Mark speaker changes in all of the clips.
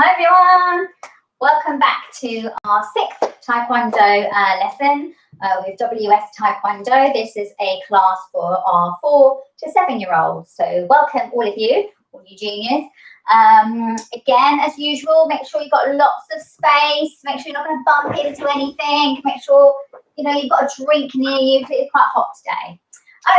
Speaker 1: Hi everyone, welcome back to our 6th Taekwondo lesson with WS Taekwondo. This is a class for our 4 to 7-year-olds. So welcome all of you, all you juniors. Again, as usual, make sure you've got lots of space. Make sure you're not going to bump into anything. Make sure you've got a drink near you. It's quite hot today.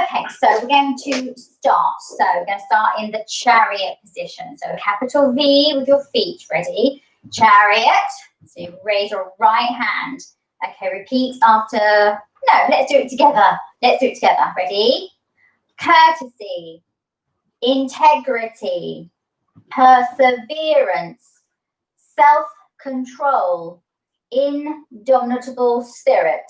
Speaker 1: Okay, so we're going to start. So we're going to start in the chariot position. So capital V with your feet. Ready? Chariot. So you raise your right hand. Okay, repeat after. No, let's do it together. Let's do it together. Ready? Courtesy, integrity, perseverance, self-control, indomitable spirit.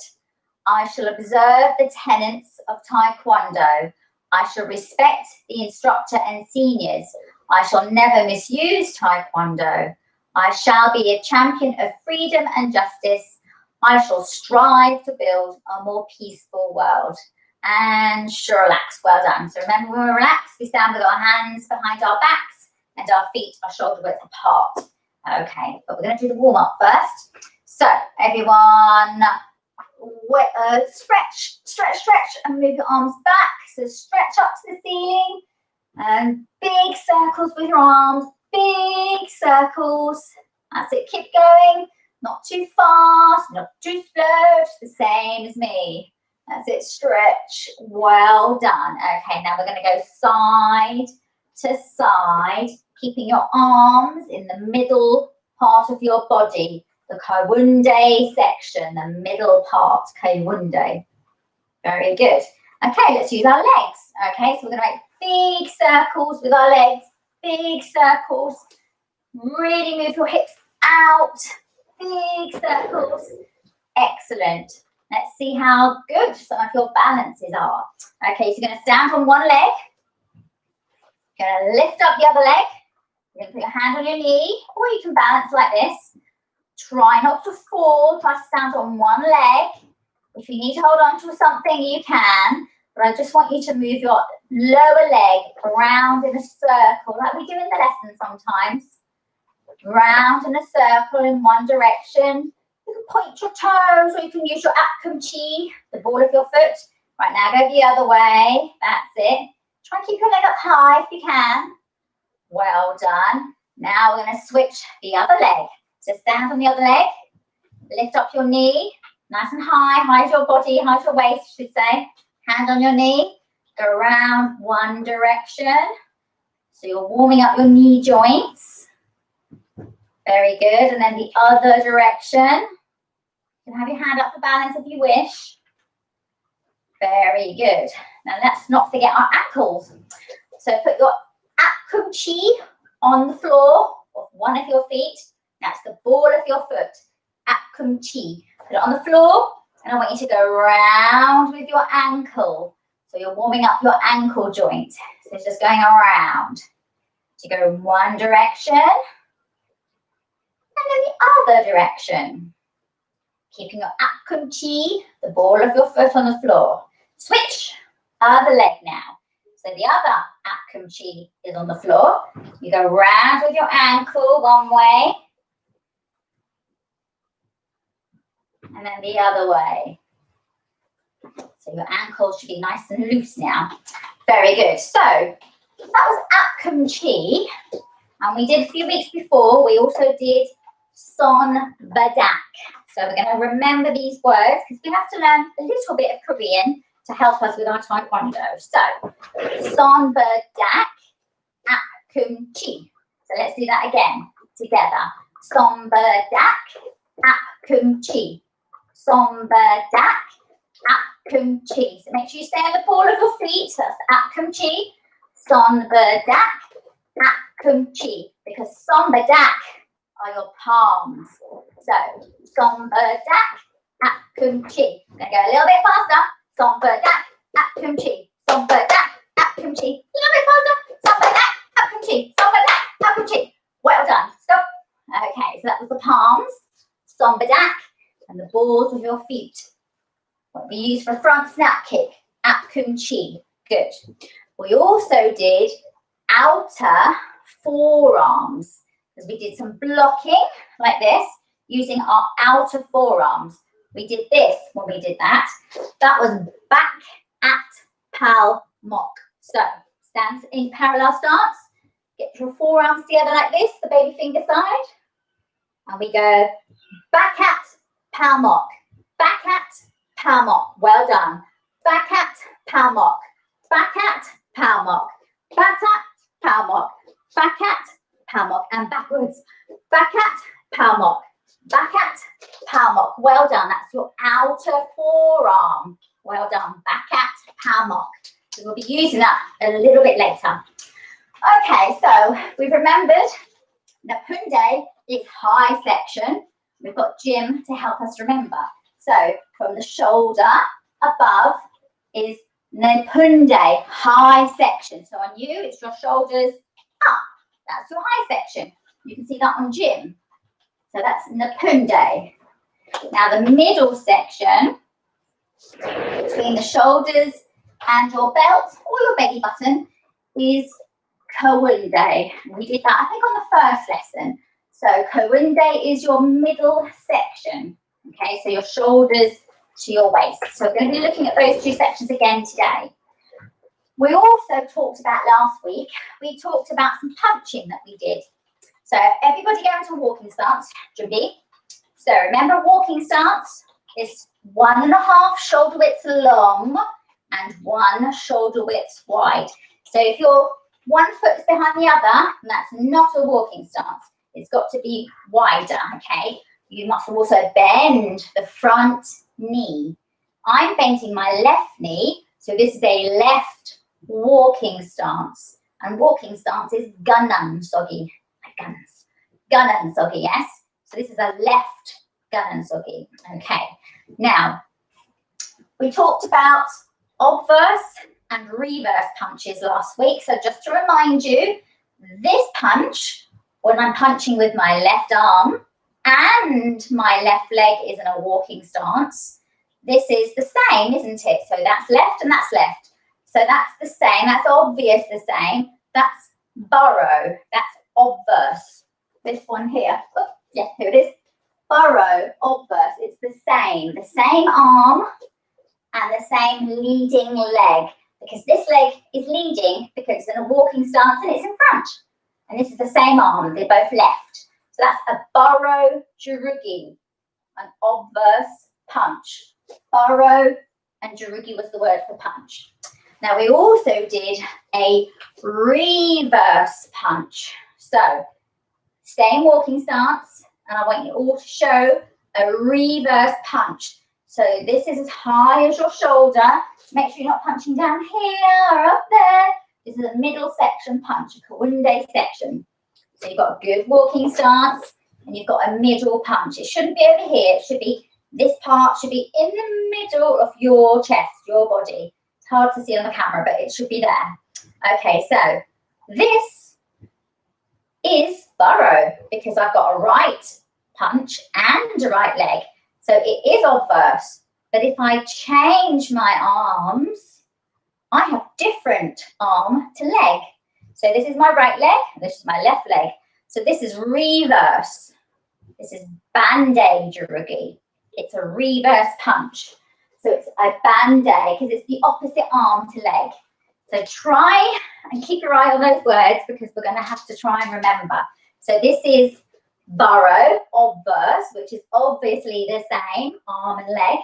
Speaker 1: I shall observe the tenets of Taekwondo. I shall respect the instructor and seniors. I shall never misuse Taekwondo. I shall be a champion of freedom and justice. I shall strive to build a more peaceful world. And relax. Well done. So remember, when we relax, we stand with our hands behind our backs and our feet are shoulder width apart. Okay, but we're going to do the warm-up first. So everyone, stretch and move your arms back. So stretch up to the ceiling and big circles with your arms, big circles. That's it, keep going, not too fast, not too slow, just the same as me. That's it, stretch, well done. Okay, now we're going to go side to side, keeping your arms in the middle part of your body. The Kaiwunde section, the middle part, Kaiwunde. Very good. Okay, let's use our legs. Okay, so we're going to make big circles with our legs, big circles. Really move your hips out, big circles. Excellent. Let's see how good some of your balances are. Okay, so you're going to stand on one leg. You're going to lift up the other leg. You're going to put your hand on your knee, or you can balance like this. Try not to fall, try to stand on one leg. If you need to hold on to something, you can. But I just want you to move your lower leg around in a circle, like we do in the lesson sometimes. Round in a circle in one direction. You can point your toes, or you can use your apkumchi, the ball of your foot. Right, now go the other way. That's it. Try and keep your leg up high if you can. Well done. Now we're going to switch the other leg. So stand on the other leg, lift up your knee, nice and high, high as your body, high as your waist, I should say. Hand on your knee, go around one direction. So you're warming up your knee joints. Very good. And then the other direction. You can have your hand up for balance if you wish. Very good. Now let's not forget our ankles. So put your apkumchi on the floor of one of your feet. That's the ball of your foot, apkumchi. Put it on the floor, and I want you to go round with your ankle. So you're warming up your ankle joint. So it's just going around. So you go in one direction, and then the other direction. Keeping your apkumchi, the ball of your foot on the floor. Switch, other leg now. So the other apkumchi is on the floor. You go round with your ankle one way, and then the other way. So your ankles should be nice and loose now. Very good. So that was apkumchi. And we did a few weeks before, we also did son badak. So we're going to remember these words because we have to learn a little bit of Korean to help us with our Taekwondo. So son badak, apkumchi. So let's do that again together. Son badak, apkumchi. Son badak, apkumchi. So make sure you stay on the ball of your feet. That's apkumchi. Son badak, apkumchi. Because son badak are your palms. So son badak, apkumchi. I'm going to go a little bit faster. Son badak, apkumchi. Son badak, apkumchi. A little bit faster. Son badak, apkumchi. Son badak, apkumchi. Well done. Stop. Okay, so that was the palms. Son badak. And the balls of your feet. What we use for a front snap kick, apkumchi. Good. We also did outer forearms. because we did some blocking like this using our outer forearms. We did this when we did that. That was back at pal mock. So stand in parallel stance. Get your forearms together like this, the baby finger side. And we go back at pal mock. Back at pal mock. Well done. Back at pal mock. Back at pal mock. Back at pal mock. Back at pal mock. And backwards. Back at pal mock. Back at pal mock. Well done. That's your outer forearm. Well done. Back at pal mock. So we'll be using that a little bit later. Okay, so we've remembered that Punde is high section. We've got Jim to help us remember. So from the shoulder above is Nepunde, high section. So on you, it's your shoulders up. That's your high section. You can see that on Jim. So that's Nepunde. Now the middle section between the shoulders and your belt or your belly button is Kawunde. We did that, I think, on the first lesson. So Kawunde is your middle section. Okay, so your shoulders to your waist. So we're going to be looking at those two sections again today. We also talked about last week, we talked about some punching that we did. So everybody go into walking stance, Judy. So remember, walking stance is 1.5 shoulder widths long and 1 shoulder width wide. So if you're 1 foot behind the other, that's not a walking stance. It's got to be wider, okay? You must also bend the front knee. I'm bending my left knee, so this is a left walking stance. And walking stance is Gannan Sogi. Guns. Gannan Sogi, yes? So this is a left Gannan Sogi. Okay. Now, we talked about obverse and reverse punches last week. So just to remind you, this punch, when I'm punching with my left arm and my left leg is in a walking stance, this is the same, isn't it? So that's left and that's left. So that's the same. That's obvious the same. That's burrow. That's obverse. This one here. Oh, yeah, here it is. Burrow, obverse. It's the same arm and the same leading leg. Because this leg is leading because it's in a walking stance and it's in front. And this is the same arm, they're both left. So that's a burrow jurugi, an obverse punch. Burrow and jurugi was the word for punch. Now we also did a reverse punch. So stay in walking stance and I want you all to show a reverse punch. So this is as high as your shoulder. Make sure you're not punching down here or up there. This is a middle section punch, a Kawunde section. So you've got a good walking stance and you've got a middle punch. It shouldn't be over here. It should be, this part should be in the middle of your chest, your body. It's hard to see on the camera, but it should be there. Okay, so this is burrow because I've got a right punch and a right leg. So it is obverse. But if I change my arms, I have different arm to leg. So this is my right leg, this is my left leg. So this is reverse. This is bande jurugi. It's a reverse punch. So it's a bande because it's the opposite arm to leg. So try and keep your eye on those words because we're going to have to try and remember. So this is burrow, obverse, which is obviously the same arm and leg.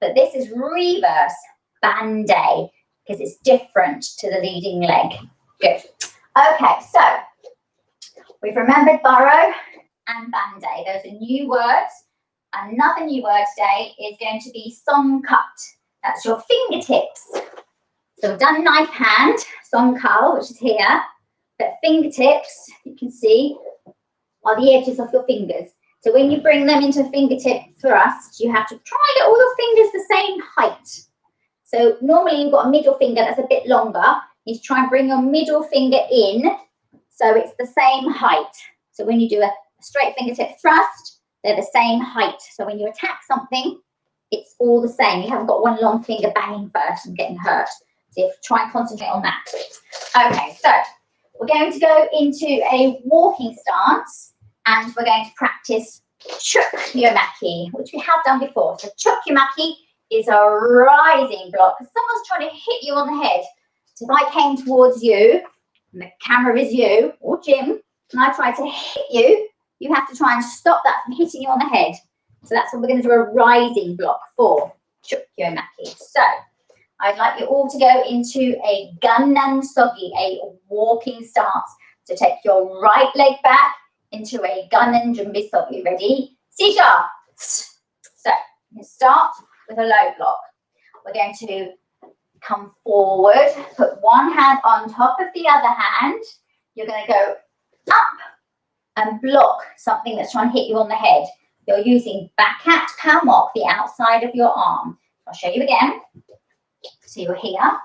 Speaker 1: But this is reverse, bande, because it's different to the leading leg. Good. Okay, so we've remembered burrow and bande. Those are new words. Another new word today is going to be songkat. That's your fingertips. So we've done knife hand, songkal, which is here. But fingertips, you can see, are the edges of your fingers. So when you bring them into fingertip thrust, you have to try and get all your fingers the same height. So normally you've got a middle finger that's a bit longer. You try and bring your middle finger in so it's the same height. So when you do a straight fingertip thrust, they're the same height. So when you attack something, it's all the same. You haven't got one long finger banging first and getting hurt. So you have to try and concentrate on that. Okay, so we're going to go into a walking stance. and we're going to practice Chukuyomaki, which we have done before. So Chukuyomaki is a rising block. Someone's trying to hit you on the head. So if I came towards you, and the camera is you, or Jim, and I try to hit you, you have to try and stop that from hitting you on the head. So that's what we're going to do, a rising block for Chukuyomaki. So I'd like you all to go into a Gannan Sogi, a walking stance. So take your right leg back into a Gannan Jumbi Sogi. Ready? Sisha. So you start with a low block. We're going to come forward, put one hand on top of the other hand. You're going to go up and block something that's trying to hit you on the head. You're using Bakat Palmok, the outside of your arm. I'll show you again. So you're here.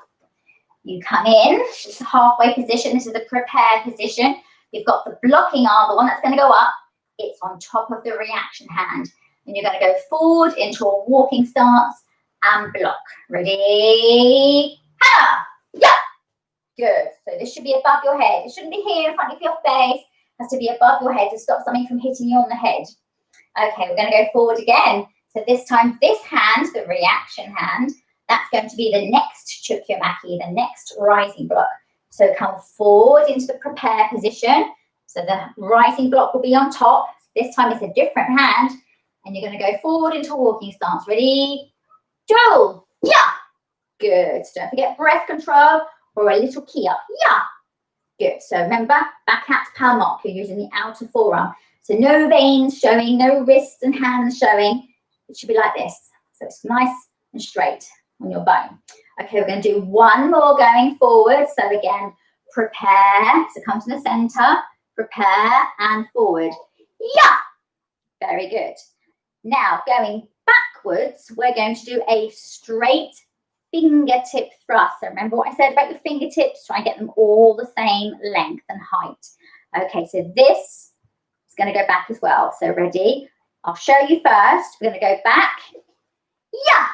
Speaker 1: You come in. It's a halfway position. This is the prepare position. You've got the blocking arm, the one that's going to go up. It's on top of the reaction hand. And you're going to go forward into a walking stance and block. Ready? Ha! Yeah! Good. So this should be above your head. It shouldn't be here in front of your face. It has to be above your head to stop something from hitting you on the head. Okay, we're going to go forward again. So this time, this hand, the reaction hand, that's going to be the next Chukuyomaki, the next rising block. So come forward into the prepare position. So the rising block will be on top. This time it's a different hand. And you're going to go forward into walking stance. Ready? Go! Yeah! Good. So don't forget breath control or a little key up. Yeah! Good. So remember, Bakat Palmok, you're using the outer forearm. So no veins showing, no wrists and hands showing. It should be like this. So it's nice and straight on your bone. Okay, we're going to do one more going forward. So again, prepare. So come to the center, prepare and forward. Yeah! Very good. Now going backwards, we're going to do a straight fingertip thrust. So remember what I said about your fingertips? Try and get them all the same length and height. Okay, so this is going to go back as well. So ready? I'll show you first. We're going to go back. Yeah!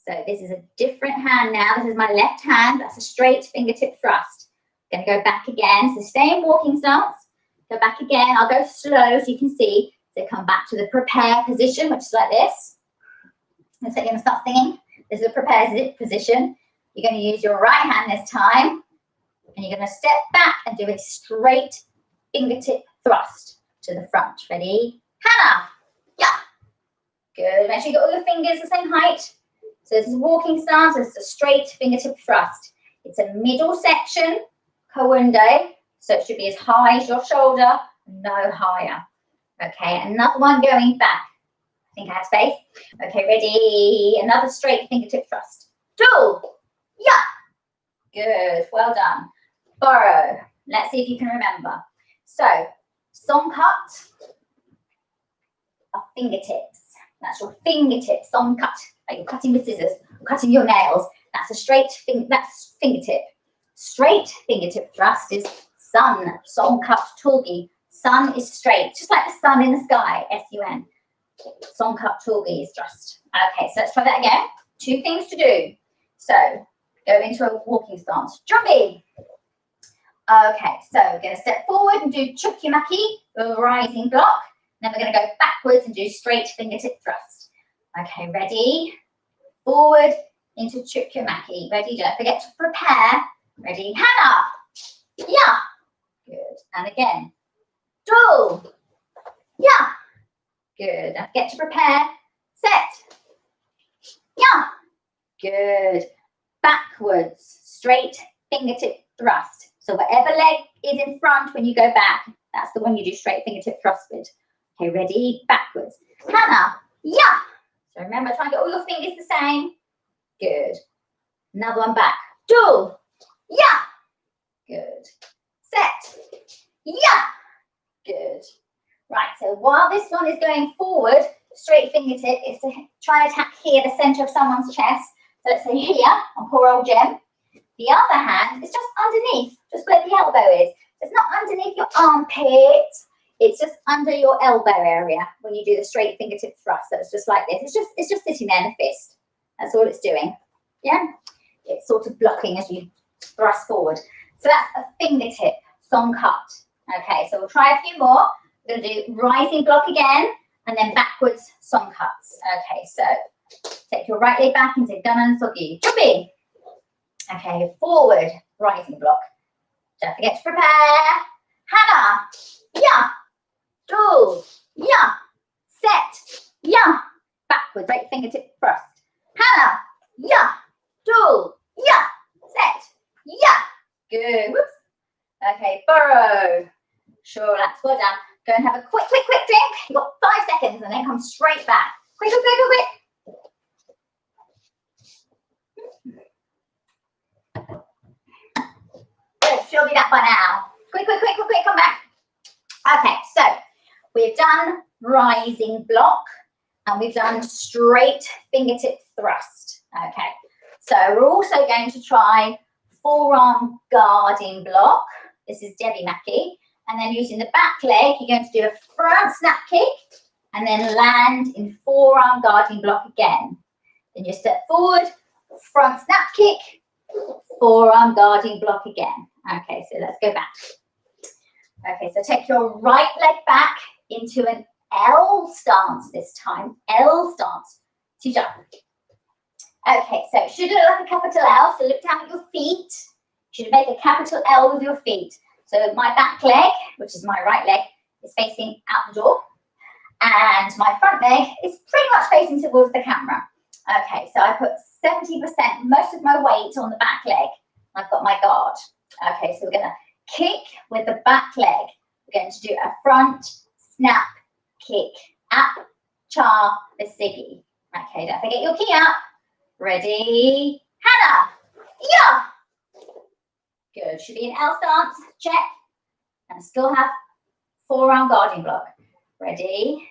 Speaker 1: So this is a different hand now. This is my left hand. That's a straight fingertip thrust. Going to go back again. So stay in walking stance. Go back again. I'll go slow so you can see. So come back to the prepare position, which is like this. And so you're going to start singing. This is a prepare position. You're going to use your right hand this time. And you're going to step back and do a straight fingertip thrust to the front. Ready? Hannah. Yeah. Good. Make sure you got all your fingers the same height. So this is walking stance. This is a straight fingertip thrust. It's a middle section, kawunde. So it should be as high as your shoulder, no higher. Okay, another one going back. I think I have space. Okay, ready? Another straight fingertip thrust. Two. Yeah. Good. Well done. Borrow. Let's see if you can remember. So, songkat are fingertips. That's your fingertip. Songkat. Like you're cutting with scissors. Or cutting your nails. That's a straight fingertip. Straight fingertip thrust is sun. Songkat togi. Sun is straight, just like the sun in the sky, S-U-N. Songkat togi is thrust. Okay, so let's try that again. Two things to do. So, go into a walking stance. Jumbi. Okay, so we're going to step forward and do Chukuyomaki, a rising block. Then we're going to go backwards and do straight fingertip thrust. Okay, ready? Forward into Chukuyomaki. Ready? Don't forget to prepare. Ready? Hannah. Yeah. Good. And again. Two. Yeah. Good. Don't forget to prepare. Set. Yeah. Good. Backwards. Straight fingertip thrust. So whatever leg is in front when you go back, that's the one you do straight fingertip thrust with. Okay, ready? Backwards. Hannah. Yeah. So remember, try and get all your fingers the same. Good. Another one back. Two. Yeah. Good. Set. Yeah. Good. Right, so while this one is going forward, straight fingertip is to try and attack here, the center of someone's chest. So let's say here, on poor old Jem. The other hand is just underneath, just where the elbow is. It's not underneath your armpit. It's just under your elbow area when you do the straight fingertip thrust. So it's just like this. It's just sitting there in a fist. That's all it's doing. Yeah? It's sort of blocking as you thrust forward. So that's a fingertip, songkat. Okay, so we'll try a few more. We're going to do rising block again and then backwards song cuts. Okay, so take your right leg back into Ganan Sogi. Jumping. Okay, forward rising block. Don't forget to prepare. Hana. Yeah. Do. Yeah. Set. Yeah. Backwards. Right fingertip thrust. Hana. Yeah. Do. Yeah. Set. Yeah. Good. Whoops. Okay, burrow. Sure, relax, well done. Go and have a quick drink. You've got 5 seconds and then come straight back. Quick. Good, she'll be that by now. Quick, come back. Okay, so we've done rising block and we've done straight fingertip thrust. Okay, so we're also going to try forearm guarding block. This is Debbie Mackey. And then using the back leg, you're going to do a front snap kick and then land in forearm guarding block again. Then you step forward, front snap kick, forearm guarding block again. Okay, so let's go back. Okay, so take your right leg back into an L stance this time. L stance. Tija. Okay, so should it look like a capital L? So look down at your feet. Should make a capital L with your feet. So my back leg, which is my right leg, is facing out the door. And my front leg is pretty much facing towards the camera. Okay, so I put 70%, most of my weight on the back leg. I've got my guard. Okay, so we're going to kick with the back leg. We're going to do a front snap kick. Up, cha, visigi. Okay, don't forget your key up. Ready, Hana. Yeah. Good. Should be an L stance. Check. And still have forearm guarding block. Ready.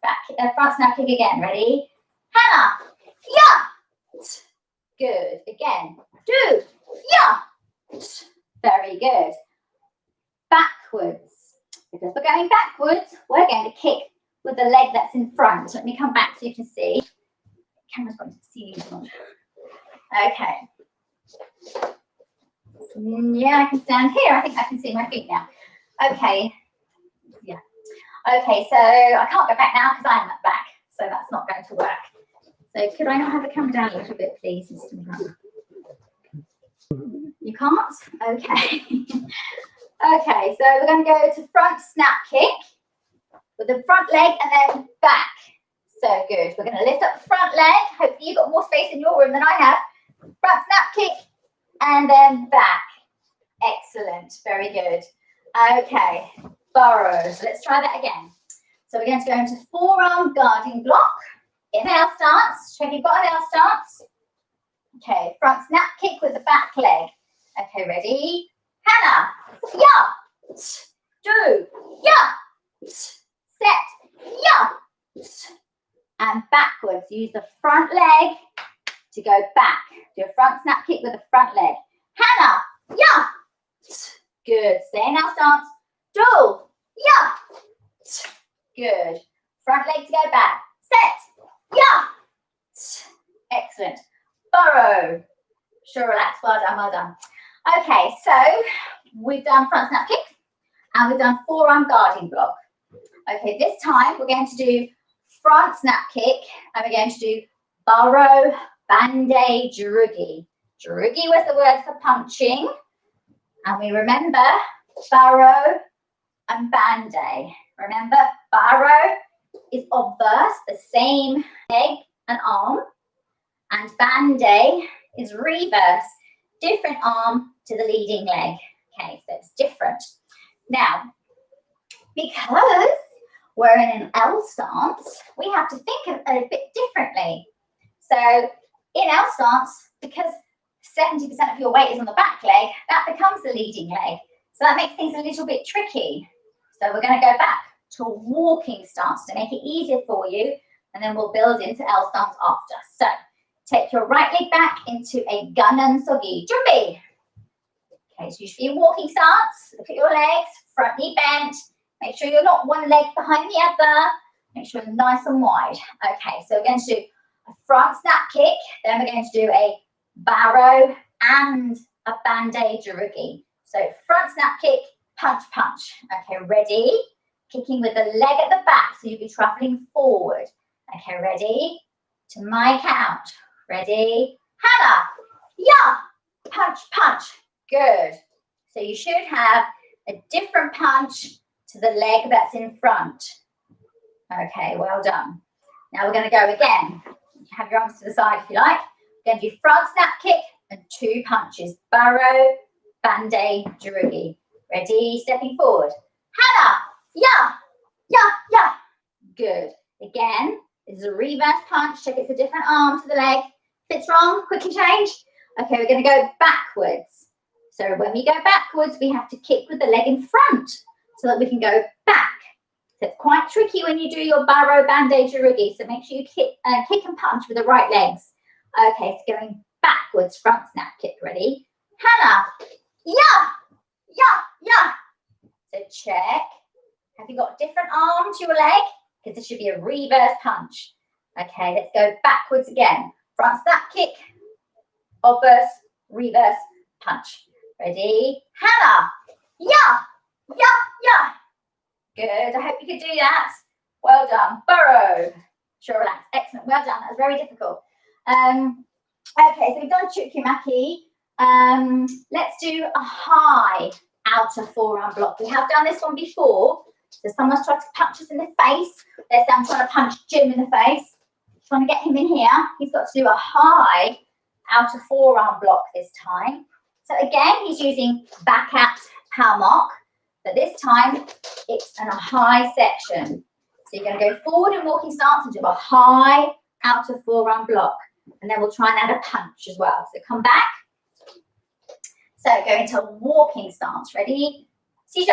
Speaker 1: Back. Front snap kick again. Ready. Hana. Yeah. Good. Again. Do. Yeah. Very good. Backwards. Because we're going backwards, we're going to kick with the leg that's in front. Let me come back so you can see. The camera's going to see you. Okay. Yeah, I can stand here. I think I can see my feet now. Okay. Yeah. Okay, so I can't go back now because I'm at back. So that's not going to work. So could I not have the camera down a little bit, please, Mr. McGrath? You can't? Okay. Okay, so we're going to go to front snap kick with the front leg and then back. So good. We're going to lift up the front leg. Hopefully you've got more space in your room than I have. Front snap kick and then back. Excellent. Very good. Okay, burrows. Let's try that again. So we're going to go into forearm guarding block. Inhale stance. Check you've got an L stance. Okay, front snap kick with the back leg. Okay, ready? Hana. Yeah. Do. Yeah. Set. Yeah. And backwards. Use the front leg to go back. Do a front snap kick with the front leg. Hana. Yeah. Good. Stay in our stance. Do. Yeah. Good. Front leg to go back. Set. Yeah. Excellent. Burrow. Sure, relax. Well done, well done. Okay, so we've done front snap kick and we've done forearm guarding block. Okay, this time we're going to do front snap kick and we're going to do burrow, bande, jurugi. Jurugi was the word for punching. And we remember burrow and bande. Remember, burrow is obverse, the same leg and arm. And bande is reverse, different arm to the leading leg. Okay, so it's different. Now, because we're in an L stance, we have to think a bit differently. So in L stance, because 70% of your weight is on the back leg, that becomes the leading leg. So that makes things a little bit tricky. So we're going to go back to a walking stance to make it easier for you, and then we'll build into L stance after. So take your right leg back into a Ganan Sogi. Jumbi. Okay, so you should be in walking stance. Look at your legs, front knee bent. Make sure you're not one leg behind the other. Make sure you're nice and wide. Okay, so we're going to do a front snap kick. Then we're going to do a barrow and a bande jurugi. So front snap kick, punch, punch. Okay, ready? kicking with the leg at the back, so you'll be traveling forward. Okay, ready? To my count. Ready? Hannah, yeah, punch, punch. Good. So you should have a different punch to the leg that's in front. Okay, well done. Now we're going to go again. Have your arms to the side if you like. We're going to do front snap kick and 2 punches. Burrow, bande, jurugi. Ready? Stepping forward. Hannah, yeah, yeah, yeah. Good. Again, this is a reverse punch. Check it's a different arm to the leg. If it's wrong, quickly change. Okay, we're going to go backwards. So when we go backwards, we have to kick with the leg in front so that we can go back. So it's quite tricky when you do your barrow, bande, jurugi. So make sure you kick and punch with the right legs. Okay, so going backwards, front snap kick. Ready? Hannah, yeah, yeah, yeah. So check. Have you got a different arm to your leg? Because this should be a reverse punch. Okay, let's go backwards again. Front snap kick, obverse, reverse punch. Ready? Hannah, yeah, yeah, yeah. Good, I hope you could do that. Well done. Burrow. Sure, relax. Excellent, well done. That was very difficult. Okay, so we've done Chukimaki. Let's do a high outer forearm block. We have done this one before. So someone's tried to punch us in the face. There's Sam trying to punch Jim in the face. Trying to get him in here. He's got to do a high outer forearm block this time. So again, he's using back at Palmok, but this time it's in a high section. So you're going to go forward in walking stance and do a high outer forearm block. And then we'll try and add a punch as well. So come back. So go into walking stance. Ready? Seizure.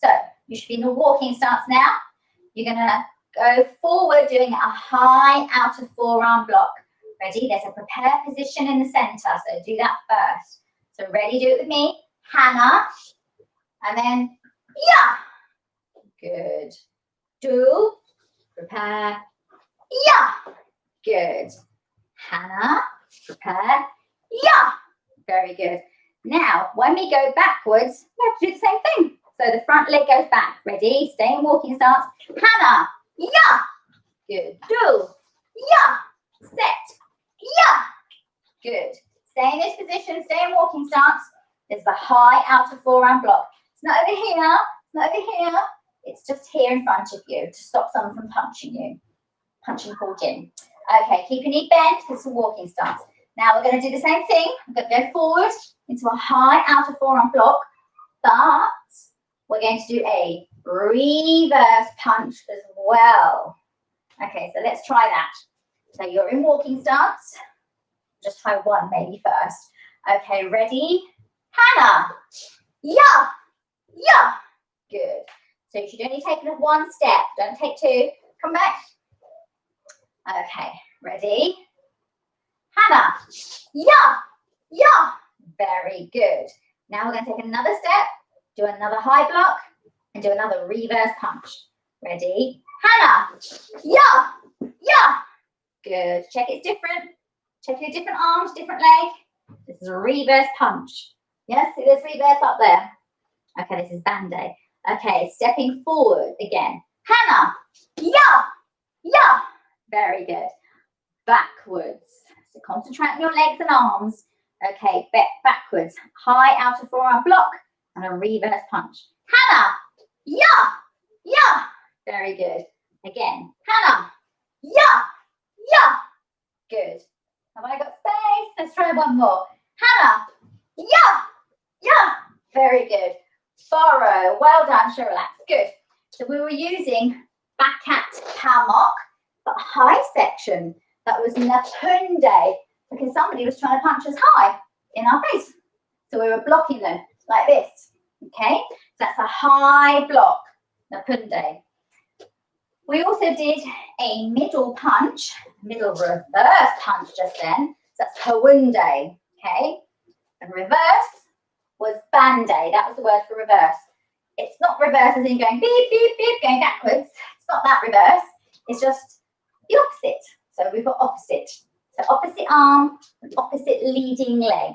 Speaker 1: So you should be in the walking stance now. You're going to go forward doing a high outer forearm block. Ready? There's a prepare position in the center. So do that first. So ready? Do it with me. Hannah. And then, yeah. Good. Do. Prepare. Yeah. Good. Hannah. Prepare. Yeah. Very good. Now, when we go backwards, we have to do the same thing. So the front leg goes back. Ready? Stay in walking stance. Hannah. Yeah. Good. Do. Yeah. Set. Yeah. Good. Stay in this position. Stay in walking stance. There's the high outer forearm block. It's not over here. It's not over here. It's just here in front of you to stop someone from punching you. Punching Paul Jim. Okay, keep your knee bent. This is a walking stance. Now we're going to do the same thing. We're going to go forward into a high outer forearm block, but we're going to do a reverse punch as well. Okay, so let's try that. So you're in walking stance. Just try one maybe first. Okay, ready? Hannah. Yeah. Yeah. Good. So you should only take it one step. Don't take 2. Come back. Okay, ready? Hannah. Yeah. Yeah. Very good. Now we're going to take another step, do another high block, and do another reverse punch. Ready? Hannah. Yeah. Yeah. Good. Check it's different. Check your different arms, different leg. This is a reverse punch. Yes, see this reverse up there. Okay, this is bande. Okay, stepping forward again. Hannah. Yeah. Yeah. Very good. Backwards. So concentrate on your legs and arms. Okay, backwards. High outer forearm block and a reverse punch. Hannah. Yeah. Yeah. Very good. Again. Hannah. Yeah. Yeah. Good. Have I got space? Let's try one more. Hannah. Yeah. Yeah. Very good. Burrow. Well done. Sure, relax. Good. So we were using back at Palmok, but high section. That was Napunde, because somebody was trying to punch us high in our face. So we were blocking them like this. Okay. So that's a high block. Napunde. We also did a middle punch, middle reverse punch just then. So that's Hawunde, okay? And reverse was bande. That was the word for reverse. It's not reverse as in going beep, beep, beep, going backwards. It's not that reverse. It's just the opposite. So we've got opposite. So opposite arm and opposite leading leg.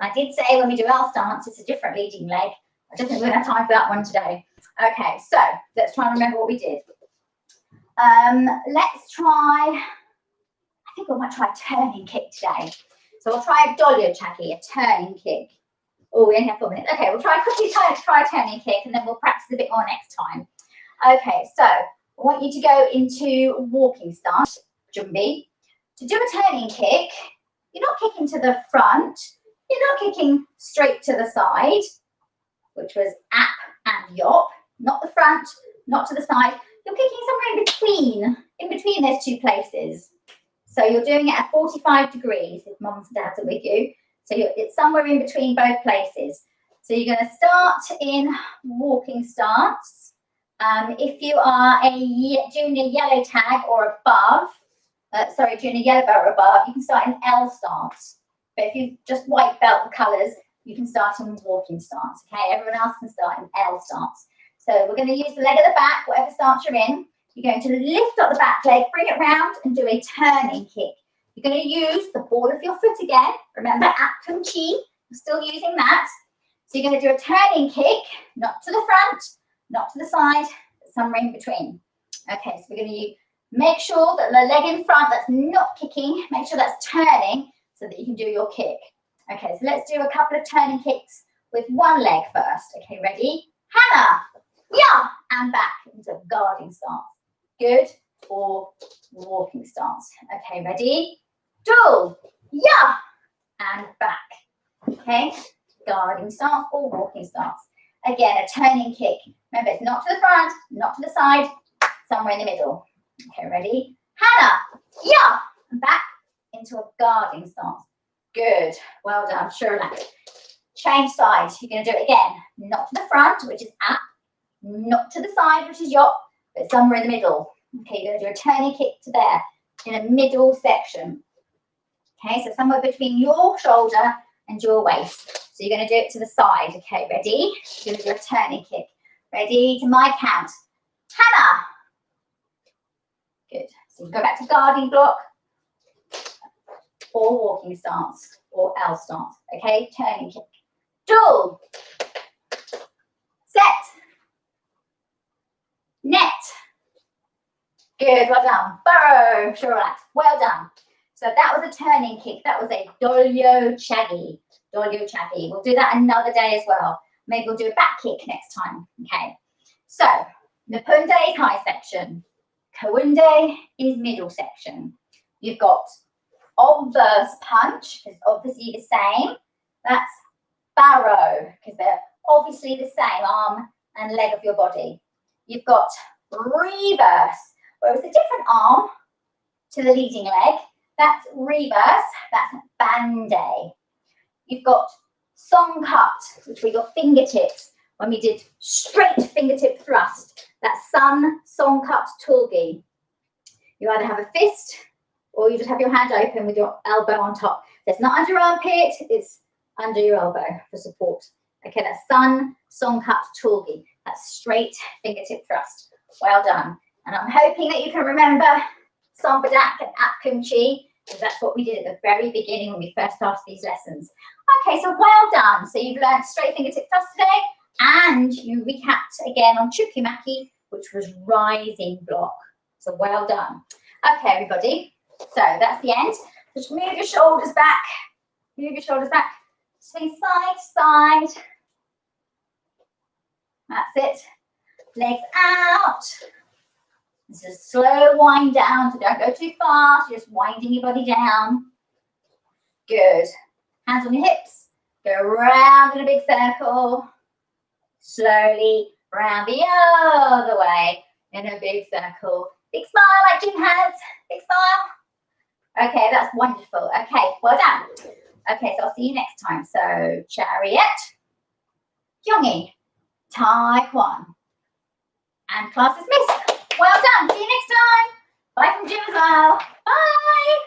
Speaker 1: I did say when we do our stance, it's a different leading leg. I don't think we're going to have time for that one today. Okay, so let's try and remember what we did. Let's try, I think we might try a turning kick today. So we'll try a dolyo-chagi, a turning kick. Oh, we only have 4 minutes. Okay, we'll quickly try a turning kick, and then we'll practice a bit more next time. Okay, so I want you to go into walking stance, Jumbi. To do a turning kick, you're not kicking to the front, you're not kicking straight to the side, which was ap and yop, not the front, not to the side. You're kicking somewhere in between those two places. So you're doing it at 45 degrees if mums and dads are with you. So it's somewhere in between both places. So you're going to start in walking stance. If you are a junior yellow tag or above, junior yellow belt or above, you can start in L stance. But if you just white belt the colours, you can start in walking stance. Okay, everyone else can start in L stance. So we're going to use the leg at the back, whatever stance you're in. You're going to lift up the back leg, bring it round and do a turning kick. You're going to use the ball of your foot again. Remember, Apkum Chi, we're still using that. So you're going to do a turning kick, not to the front, not to the side, but somewhere in between. Okay, so we're going to make sure that the leg in front that's not kicking, make sure that's turning so that you can do your kick. Okay, so let's do a couple of turning kicks with one leg first. Okay, ready? Hana, yeah, and back into a guarding stance. Good, or walking stance. Okay, ready? Do, yeah, and back. Okay, guarding stance or walking stance. Again, a turning kick. Remember, it's not to the front, not to the side, somewhere in the middle. Okay, ready? Hana, yeah, and back into a guarding stance. Good, well done, Shirley. Change sides. You're going to do it again. Not to the front, which is up, not to the side, which is yop, but somewhere in the middle. Okay, you're going to do a turning kick to there in a middle section. Okay, so somewhere between your shoulder and your waist. So you're going to do it to the side. Okay, ready? You're going to do a turning kick. Ready to my count. Hana. Good. So you go back to guarding block or walking stance or L stance. Okay, turning kick. Do. Set. Net. Good, well done. Burrow, sure, relax. Well done. So that was a turning kick. That was a dolyo-chagi. Dolyo-chagi. We'll do that another day as well. Maybe we'll do a back kick next time. Okay. So Napunde is high section. Kawunde is middle section. You've got obverse punch, because obviously the same. That's barrow, because they're obviously the same arm and leg of your body. You've got reverse, where it's a different arm to the leading leg. That's reverse, that's bande. You've got song cut, which were your fingertips when we did straight fingertip thrust. That's sun, song cut, tulgi. You either have a fist or you just have your hand open with your elbow on top. That's not under your armpit, it's under your elbow for support. Okay, that's sun, song cut, tulgi. That's straight fingertip thrust. Well done. And I'm hoping that you can remember Sombadak and Apkum Chi, because that's what we did at the very beginning when we first started these lessons. Okay, so well done. So you've learned straight fingertip thrust today, and you recapped again on Chukimaki, which was rising block. So well done. Okay, everybody. So that's the end. Just move your shoulders back. Move your shoulders back. Swing side to side. That's it. Legs out. This is a slow wind down, so don't go too fast. You're just winding your body down. Good. Hands on your hips. Go around in a big circle. Slowly round the other way in a big circle. Big smile like Jim has. Big smile. Okay, that's wonderful. Okay, well done. Okay, so I'll see you next time. So, chariot, Kyungi, Taekwon, and class is missed. Well done. See you next time. Bye from Jim as well. Bye.